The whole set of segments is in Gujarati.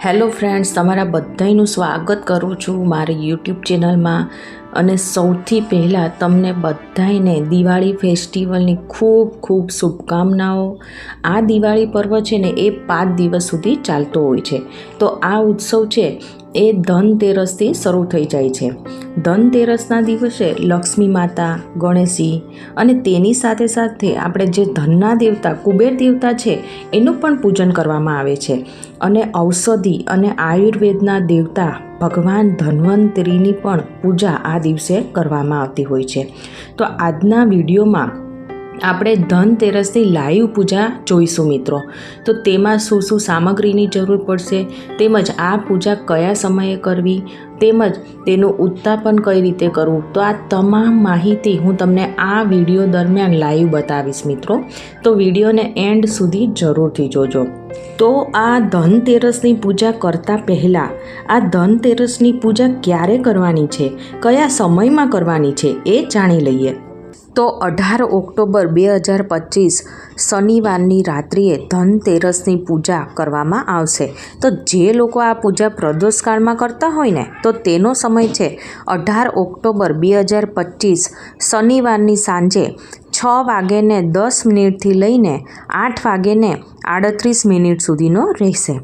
હેલો ફ્રેન્ડ્સ, તમારા બધાનું સ્વાગત કરું છું મારી યુટ્યુબ ચેનલમાં. અને સૌથી પહેલાં તમને બધાને દિવાળી ફેસ્ટિવલની ખૂબ ખૂબ શુભકામનાઓ. આ દિવાળી પર્વ છે ને એ 5 દિવસ સુધી ચાલતો હોય છે. તો આ ઉત્સવ છે એ ધનતેરસથી શરૂ થઈ જાય છે. ધનતેરસના દિવસે લક્ષ્મી માતા, ગણેશજી અને તેની સાથે સાથે આપણે જે ધનના દેવતા કુબેર દેવતા છે એનું પણ પૂજન કરવામાં આવે છે. અને ઔષધિ અને આયુર્વેદના દેવતા ભગવાન ધન્વંતરીની પણ પૂજા આ દિવસે કરવામાં આવતી હોય છે. તો આજના વિડીયોમાં આપણે ધનતેરસની લાઈવ પૂજા જોઈશું મિત્રો. તો તેમાં શું શું સામગ્રીની જરૂર પડશે, તેમજ આ પૂજા કયા સમયે કરવી, તેમજ તેનું ઉત્તાપન કઈ રીતે કરવું, તો આ તમામ માહિતી હું તમને આ વિડીયો દરમિયાન લાઈવ બતાવીશ મિત્રો. તો વિડીયોને એન્ડ સુધી જરૂરથી જોજો. તો આ ધનતેરસની પૂજા કરતાં પહેલાં આ ધનતેરસની પૂજા ક્યારે કરવાની છે, કયા સમયમાં કરવાની છે એ જાણી લઈએ. તો 18 ઓક્ટોબર 2025 શનિવારની રાત્રિએ ધનતેરસની પૂજા કરવામાં આવશે. તો જે લોકો આ પૂજા પ્રદોષકાળમાં કરતા હોય ને તો તેનો સમય છે 18 ઓક્ટોબર 2025 શનિવારની સાંજે 6:10 લઈને 8:38 સુધીનો રહેશે.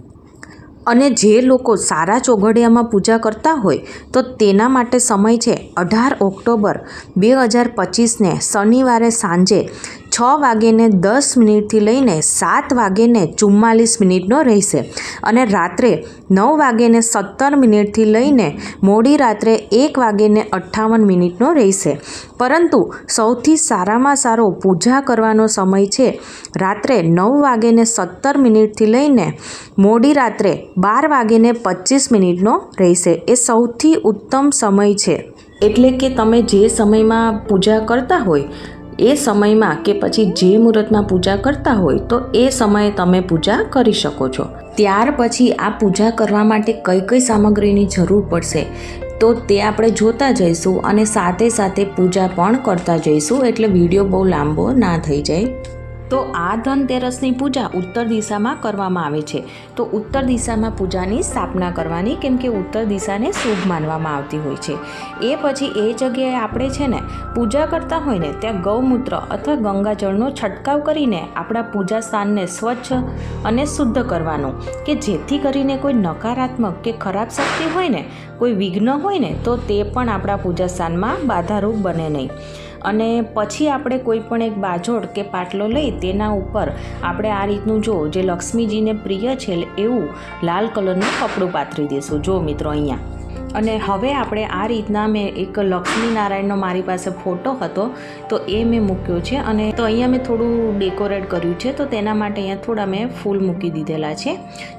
અને જે લોકો સારા ચોઘડિયામાં પૂજા કરતા હોય તો તેના માટે સમય છે 18 ઓક્ટોબર 2025ને શનિવારે સાંજે 6:10 લઈને 7:44 રહેશે. અને રાત્રે 9:17 લઈને મોડી રાત્રે 1:58 રહેશે. પરંતુ સૌથી સારામાં સારો પૂજા કરવાનો સમય છે રાત્રે 9:17 લઈને મોડી રાત્રે 12:25 રહેશે. એ સૌથી ઉત્તમ સમય છે. એટલે કે તમે જે સમયમાં પૂજા કરતા હોય એ સમયમાં કે પછી જે મુહૂર્તમાં પૂજા કરતા હોય તો એ સમયે તમે પૂજા કરી શકો છો. ત્યાર પછી આ પૂજા કરવા માટે કઈ કઈ સામગ્રીની જરૂર પડશે તો તે આપણે જોતા જઈશું અને સાથે સાથે પૂજા પણ કરતા જઈશું, એટલે વિડીયો બહુ લાંબો ના થઈ જાય. તો આ ધનતેરસની પૂજા ઉત્તર દિશામાં કરવામાં આવે છે. તો ઉત્તર દિશામાં પૂજાની સ્થાપના કરવાની, કેમ કે ઉત્તર દિશાને શુભ માનવામાં આવતી હોય છે. એ પછી એ જગ્યાએ આપણે છે ને પૂજા કરતા હોય ને ત્યાં ગૌમૂત્ર અથવા ગંગાજળનો છંટકાવ કરીને આપણા પૂજા સ્થાનને સ્વચ્છ અને શુદ્ધ કરવાનું, કે જેથી કરીને કોઈ નકારાત્મક કે ખરાબ શક્તિ હોય ને, કોઈ વિઘ્ન હોય ને તો તે પણ આપણા પૂજા સ્થાનમાં બાધારૂપ બને નહીં. અને પછી આપણે કોઈ પણ એક બાજોડ કે પાટલો લઈ તેના ઉપર આપણે આ રીતનું જે લક્ષ્મીજીને પ્રિય છે એવું લાલ કલરનું કપડું પાથરી દઈશું. જો મિત્રો અહીંયા. અને હવે આપણે આ રીતના મેં એક લક્ષ્મીનારાયણનો મારી પાસે ફોટો હતો તો એ મેં મૂક્યો છે. અને તો અહીંયા મેં થોડું ડેકોરેટ કર્યું છે, તો તેના માટે અહીંયા થોડા મેં ફૂલ મૂકી દીધેલા છે.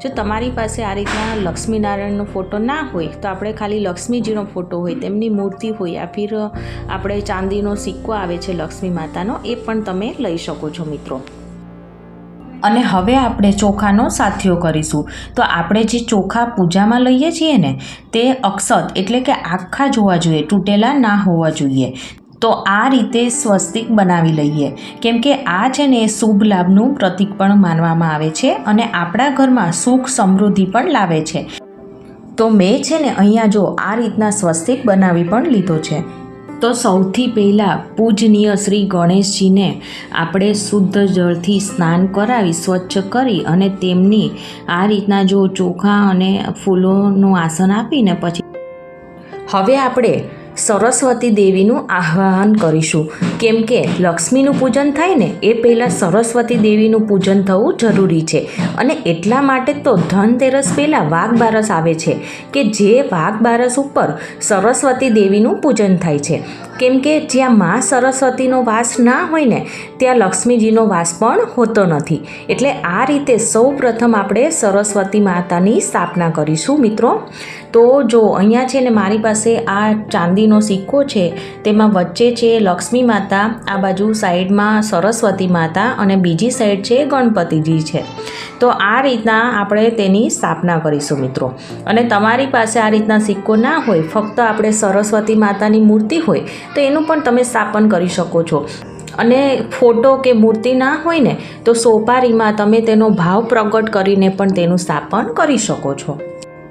જો તમારી પાસે આ રીતના લક્ષ્મીનારાયણનો ફોટો ના હોય તો આપણે ખાલી લક્ષ્મીજીનો ફોટો હોય, તેમની મૂર્તિ હોય, યા ફિર આપણે ચાંદીનો સિક્કો આવે છે લક્ષ્મી માતાનો, એ પણ તમે લઈ શકો છો મિત્રો. અને હવે આપણે ચોખાનો સાથિયો કરીશું. તો આપણે જે ચોખા પૂજામાં લઈએ છીએ ને તે અક્ષત એટલે કે આખા જોવા જોઈએ, તૂટેલા ના હોવા જોઈએ. તો આ રીતે સ્વસ્તિક બનાવી લઈએ, કેમ કે આ છે ને શુભ લાભનું પ્રતીક પણ માનવામાં આવે છે અને આપણા ઘરમાં સુખ સમૃદ્ધિ પણ લાવે છે. તો મેં છે ને અહીંયા જો આ રીતના સ્વસ્તિક બનાવી પણ લીધો છે. તો સૌથી પહેલાં પૂજનીય શ્રી ગણેશજીને આપણે શુદ્ધ જળથી સ્નાન કરાવી સ્વચ્છ કરી અને તેમની આ રીતના જો ચોખા અને ફૂલોનું આસન આપીને પછી હવે આપણે સરસ્વતી દેવીનું આહ્વાન કરીશું. કેમ કે લક્ષ્મીનું પૂજન થાય ને એ પહેલાં સરસ્વતી દેવીનું પૂજન થવું જરૂરી છે. અને એટલા માટે તો ધનતેરસ પહેલાં વાઘ બારસ આવે છે, કે જે વાઘ બારસ ઉપર સરસ્વતી દેવીનું પૂજન થાય છે. કેમ કે જ્યાં મા સરસ્વતીનો વાસ ના હોય ને ત્યાં લક્ષ્મીજીનો વાસ પણ હોતો નથી. એટલે આ રીતે સૌ પ્રથમ આપણે સરસ્વતી માતાની સ્થાપના કરીશું મિત્રો. તો જો અહીંયા છે ને મારી પાસે આ ચાંદીનો સિક્કો છે, તેમાં વચ્ચે છે લક્ષ્મી માતા, આ બાજુ સાઈડમાં સરસ્વતી માતા અને બીજી સાઈડ છે ગણપતિજી છે. તો આ રીતના આપણે તેની સ્થાપના કરીશું મિત્રો. અને તમારી પાસે આ રીતના સિક્કો ના હોય, ફક્ત આપણે સરસ્વતી માતાની મૂર્તિ હોય તો એનું પણ તમે સ્થાપન કરી શકો છો. અને ફોટો કે મૂર્તિ ના હોય ને તો સોપારીમાં તમે તેનો ભાવ પ્રગટ કરીને પણ તેનું સ્થાપન કરી શકો છો.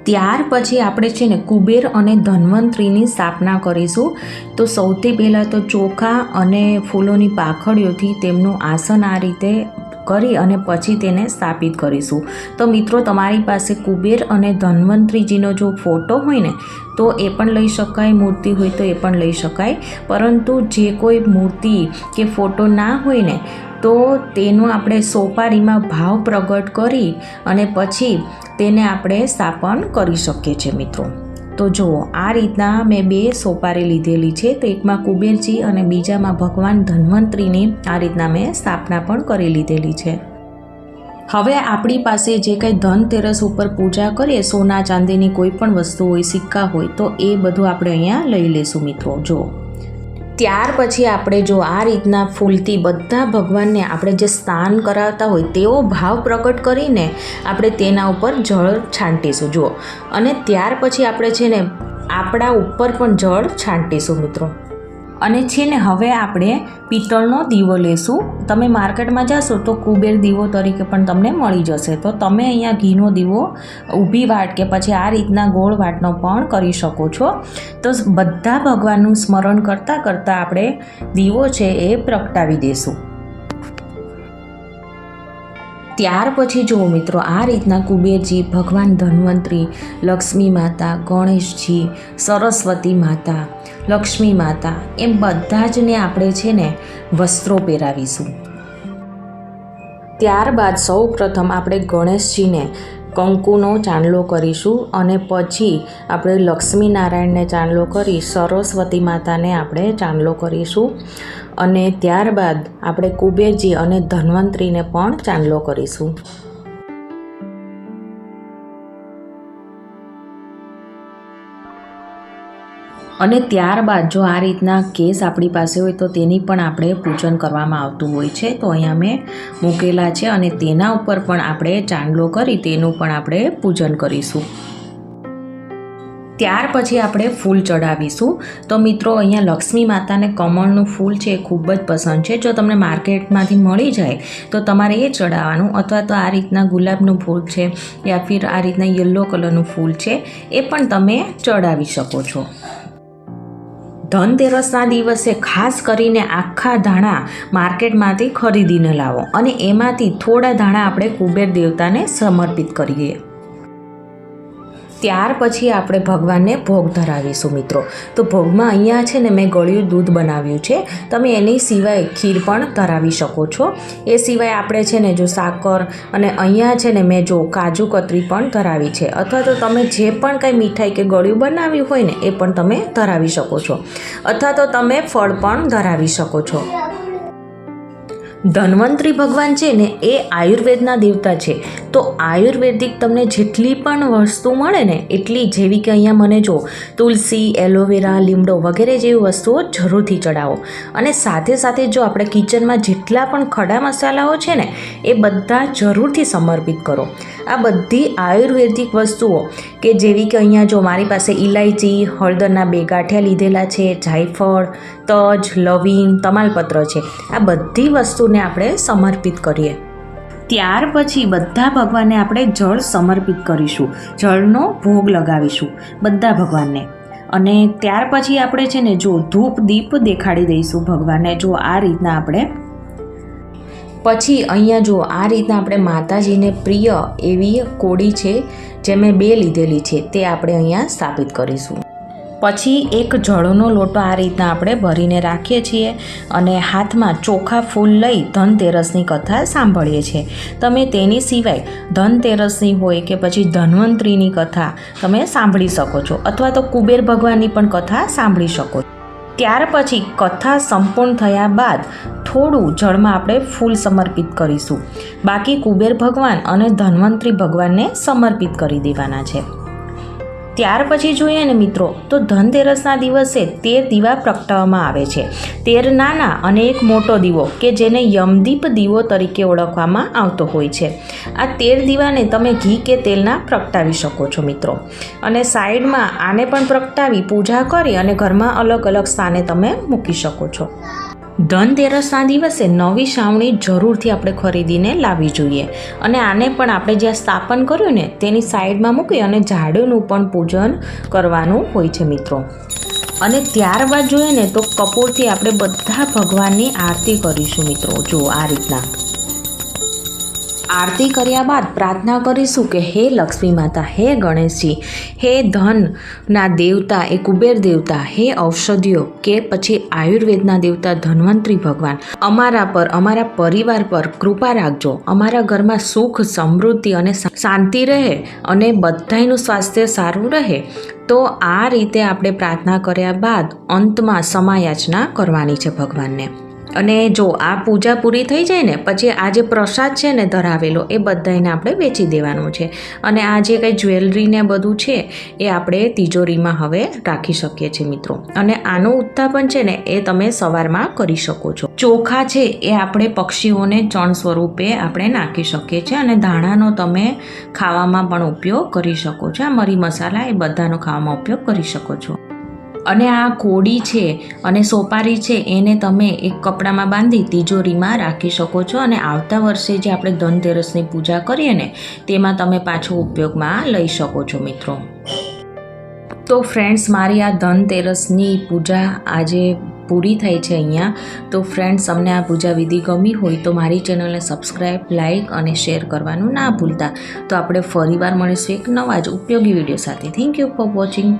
ત્યાર પછી આપણે છે ને કુબેર અને ધન્વંતરીની સ્થાપના કરીશું. તો સૌથી પહેલાં તો ચોખા અને ફૂલોની પાંખડીઓથી તેમનું આસન આ રીતે કરી અને પછી તેને સ્થાપિત કરીશું. તો મિત્રો, તમારી પાસે કુબેર અને ધન્વંતરીજીનો જો ફોટો હોય ને તો એ પણ લઈ શકાય, મૂર્તિ હોય તો એ પણ લઈ શકાય. પરંતુ જે કોઈ મૂર્તિ કે ફોટો ના હોય ને તો તેનો આપણે સોપારીમાં ભાવ પ્રગટ કરી અને પછી તેને આપણે સ્થાપન કરી શકીએ છીએ મિત્રો. તો જુઓ, આ રીતના મેં 2 સોપારી લીધેલી છે. તો એકમાં કુબેરજી અને બીજામાં ભગવાન ધન્વંતરીની આ રીતના મેં સ્થાપના પણ કરી લીધેલી છે. હવે આપણી પાસે જે કંઈ ધનતેરસ ઉપર પૂજા કરીએ, સોના ચાંદીની કોઈ પણ વસ્તુ હોય, સિક્કા હોય, તો એ બધું આપણે અહીંયા લઈ લઈશું મિત્રો. જો ત્યાર પછી આપણે જો આ રીતના ફૂલથી બધા ભગવાનને આપણે જે સ્નાન કરાવતા હોય તેવો ભાવ પ્રગટ કરીને આપણે તેના ઉપર જળ છાંટીશું. જુઓ, અને ત્યાર પછી આપણે છે ને આપણા ઉપર પણ જળ છાંટીશું મિત્રો. અને છે ને હવે આપણે પિત્તળનો દીવો લેશું. તમે માર્કેટમાં જશો તો કુબેર દીવો તરીકે પણ તમને મળી જશે. તો તમે અહીંયા ઘીનો દીવો ઊભી વાટ કે પછી આ રીતના ગોળ વાટનો પણ કરી શકો છો. તો બધા ભગવાનનું સ્મરણ કરતાં કરતાં આપણે દીવો છે એ પ્રગટાવી દઈશું. ત્યાર પછી જુઓ મિત્રો, આ રીતના કુબેરજી, ભગવાન ધન્વંતરી, લક્ષ્મી માતા, ગણેશજી, સરસ્વતી માતા, લક્ષ્મી માતા, એમ બધા જને આપણે છે ને વસ્ત્રો પહેરાવીશું. ત્યારબાદ સૌ પ્રથમ આપણે ગણેશજીને કંકુનો ચાંદલો કરીશું અને પછી આપણે લક્ષ્મી નારાયણને ચાંદલો કરી સરસ્વતી માતાને આપણે ચાંદલો કરીશું અને ત્યારબાદ આપણે કુબેરજી અને ધન્વંતરીને પણ ચાંદલો કરીશું. અને ત્યારબાદ જો આ રીતના કેસ આપણી પાસે હોય તો તેની પણ આપણે પૂજન કરવામાં આવતું હોય છે. તો અહીંયા મેં મૂકેલા છે અને તેના ઉપર પણ આપણે ચાંદલો કરી તેનું પણ આપણે પૂજન કરીશું. ત્યાર પછી આપણે ફૂલ ચડાવીશું. તો મિત્રો, અહીંયા લક્ષ્મી માતાને કમળનું ફૂલ છે એ ખૂબ જ પસંદ છે. જો તમને માર્કેટમાંથી મળી જાય તો તમારે એ ચડાવવાનું, અથવા તો આ રીતના ગુલાબનું ફૂલ છે યા ફિર આ રીતના યલો કલરનું ફૂલ છે એ પણ તમે ચડાવી શકો છો. ધનતેરસના દિવસે ખાસ કરીને આખા ધાણા માર્કેટમાંથી ખરીદીને લાવો અને એમાંથી થોડા ધાણા આપણે કુબેર દેવતાને સમર્પિત કરીએ. ત્યાર પછી આપણે ભગવાનને ભોગ ધરાવીશું મિત્રો. તો ભોગમાં અહીંયા છે ને મેં ગળ્યું દૂધ બનાવ્યું છે. તમે એની સિવાય ખીર પણ ધરાવી શકો છો. એ સિવાય આપણે છે ને જો સાકર અને અહીંયા છે ને મેં જો કાજુ કતરી પણ ધરાવી છે. અથવા તો તમે જે પણ કંઈ મીઠાઈ કે ગળ્યું બનાવ્યું હોય ને એ પણ તમે ધરાવી શકો છો. અથવા તો તમે ફળ પણ ધરાવી શકો છો. ધન્વંતરી ભગવાન છે ને એ આયુર્વેદના દેવતા છે. તો આયુર્વેદિક તમને જેટલી પણ વસ્તુ મળે ને એટલી, જેવી કે અહીંયા મને જો તુલસી, એલોવેરા, લીમડો વગેરે જેવી વસ્તુઓ જરૂરથી ચડાવો. અને સાથે સાથે જો આપણે કિચનમાં જેટલા પણ ખડા મસાલાઓ છે ને એ બધા જરૂરથી સમર્પિત કરો. આ બધી આયુર્વેદિક વસ્તુઓ કે જેવી કે અહીંયા જો મારી પાસે ઇલાયચી, હળદરના 2 ગાંઠિયા લીધેલા છે, જાયફળ, તજ, લવિંગ, તમાલપત્ર છે, આ બધી વસ્તુને આપણે સમર્પિત કરીએ. ત્યાર પછી બધા ભગવાનને આપણે જળ સમર્પિત કરીશું. જળનો ભોગ લગાવીશું બધા ભગવાનને. અને ત્યાર પછી આપણે છે ને જો ધૂપ દીપ દેખાડી દઈશું ભગવાનને. જો આ રીતના આપણે પછી અહીંયા જો આ રીતના આપણે માતાજીને પ્રિય એવી કોડી છે જે મેં 2 લીધેલી છે તે આપણે અહીંયા સ્થાપિત કરીશું. પછી એક જળનો લોટો આ રીતના આપણે ભરીને રાખીએ છીએ અને હાથમાં ચોખા ફૂલ લઈ ધનતેરસની કથા સાંભળીએ છીએ. તમે તેની સિવાય ધનતેરસની હોય કે પછી ધન્વંતરીની કથા તમે સાંભળી શકો છો, અથવા તો કુબેર ભગવાનની પણ કથા સાંભળી શકો છો. ત્યાર પછી કથા સંપૂર્ણ થયા બાદ થોડું જળમાં આપણે ફૂલ સમર્પિત કરીશું. બાકી કુબેર ભગવાન અને ધન્વંતરી ભગવાનને સમર્પિત કરી દેવાના છે. ત્યાર પછી જોઈએ ને મિત્રો તો ધનતેરસના દિવસે 13 દીવા પ્રગટાવવામાં આવે છે. 13 નાના અને એક મોટો દીવો કે જેને યમદીપ દીવો તરીકે ઓળખવામાં આવતો હોય છે. આ 13 દીવાને તમે ઘી કે તેલના પ્રગટાવી શકો છો મિત્રો. અને સાઈડમાં આને પણ પ્રગટાવી પૂજા કરી અને ઘરમાં અલગ અલગ સ્થાને તમે મૂકી શકો છો. ધનતેરસના દિવસે નવી છાવણી જરૂરથી આપણે ખરીદીને લાવવી જોઈએ અને આને પણ આપણે જ્યાં સ્થાપન કર્યું ને તેની સાઈડમાં મૂકી અને ઝાડુનું પણ પૂજન કરવાનું હોય છે મિત્રો. અને ત્યારબાદ જોઈએ ને તો કપૂરથી આપણે બધા ભગવાનની આરતી કરીશું મિત્રો. જો આ રીતના આરતી કર્યા બાદ પ્રાર્થના કરીશું કે હે લક્ષ્મી માતા, હે ગણેશજી, હે ધનના દેવતા, એ કુબેર દેવતા, હે ઔષધિઓ કે પછી આયુર્વેદના દેવતા ધન્વંતરી ભગવાન, અમારા પર, અમારા પરિવાર પર કૃપા રાખજો. અમારા ઘરમાં સુખ, સમૃદ્ધિ અને શાંતિ રહે અને બધાનું સ્વાસ્થ્ય સારું રહે. તો આ રીતે આપણે પ્રાર્થના કર્યા બાદ અંતમાં સમાયાચના કરવાની છે ભગવાનને. અને જો આ પૂજા પૂરી થઈ જાય ને પછી આ જે પ્રસાદ છે ને ધરાવેલો એ બધાને આપણે વેચી દેવાનું છે. અને આ જે કંઈ જ્વેલરી ને બધું છે એ આપણે તિજોરીમાં હવે રાખી શકીએ છીએ મિત્રો. અને આનું ઉત્થાપન છે ને એ તમે સવારમાં કરી શકો છો. ચોખા છે એ આપણે પક્ષીઓને ચણ સ્વરૂપે આપણે નાખી શકીએ છીએ અને ધાણાનો તમે ખાવામાં પણ ઉપયોગ કરી શકો છો. આ મરી મસાલા એ બધાનો ખાવામાં ઉપયોગ કરી શકો છો. અને આ કોડી છે અને સોપારી છે એને તમે એક કપડામાં બાંધી તિજોરીમાં રાખી શકો છો અને આવતા વર્ષે જે આપણે ધનતેરસની પૂજા કરીએ ને તેમાં તમે પાછો ઉપયોગમાં લઈ શકો છો મિત્રો. તો ફ્રેન્ડ્સ, મારી આ ધનતેરસની પૂજા આજે પૂરી થઈ છે અહીંયા. તો ફ્રેન્ડ્સ, અમને આ પૂજા વિધિ ગમી હોય તો મારી ચેનલને સબસ્ક્રાઈબ, લાઇક અને શેર કરવાનું ના ભૂલતા. તો આપણે ફરીવાર મળીશું એક નવા જ ઉપયોગી વિડીયો સાથે. Thank you for watching.